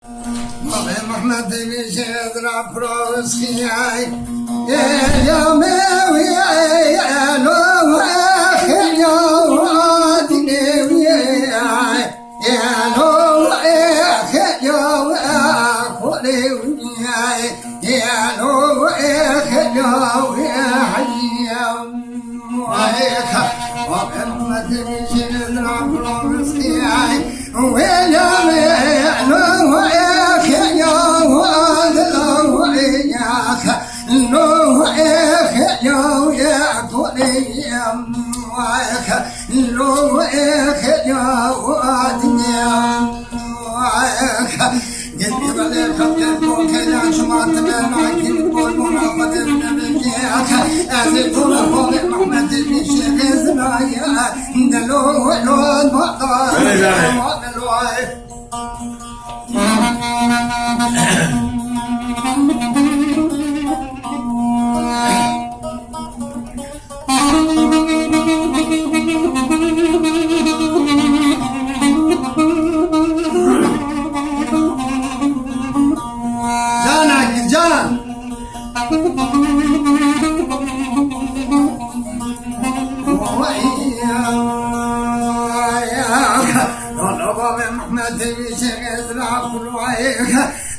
محمد بيشد رابروس خياي يا ماوي يا لو يا وادني يا لو يا خولي يا لو يا حي محمد بيشد رابروس خياي ويا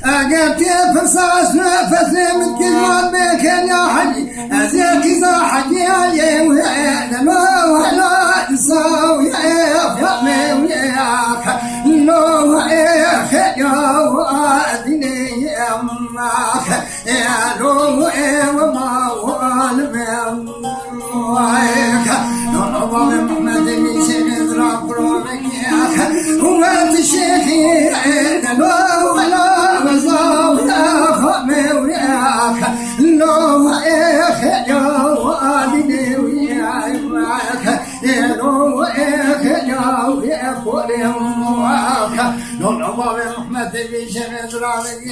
أجبت فرصاص نفس من كلمة بك يا حجي أزيك إذا حجي علي ويا ما ولا تساوي يا فهمي وياك لو يا وادني يا ماك يا لو وما والم وياك لو محمد بيشي يضرب روحك وانت الشيخي لو ولا لو يا والدي وياك معك يا لو يا خولي معك لو محمد بيشهد راسك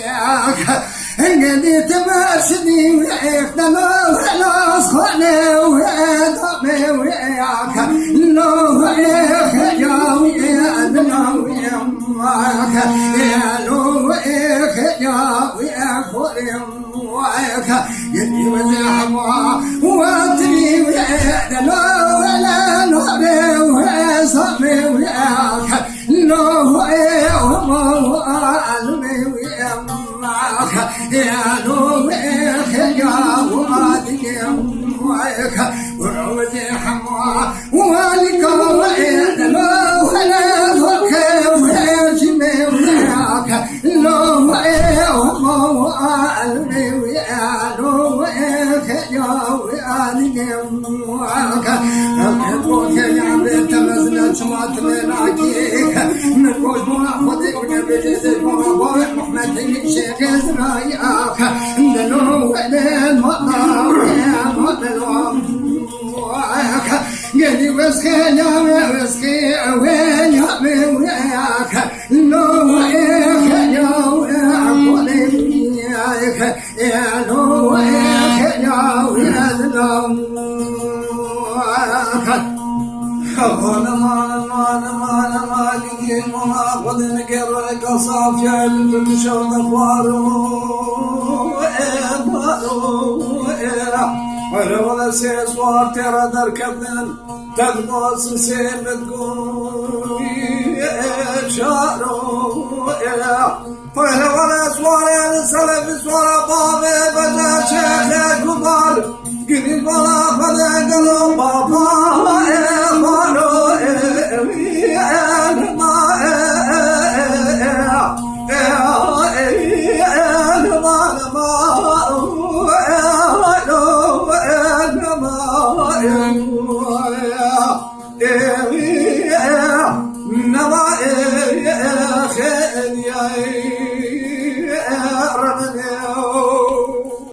انقدي تمسني وياك لو خلاص خولي وياك وياك لو يا لو يا معك يا لو يا خولي وياك يدي وزحمها واتري وياك لو ولا نهري وصبي وياك لو وما علمي وياك يا لو يا وادي وياك وزحمها ولك وياك لو ولا نهري وجمي وياك لو وما علمي وياك قالي وسخي يا وسخي وين يا وياك لو يا وياك يا لو يا ذلم قد نقرك صافي المشوط ولا سيسوار ترى دركبن تدقص سيب تقول شارو ولا سوار يا سلف سوار بابي بدا شيخ كبار قريب ولا خذ قلب بابا نما خير يا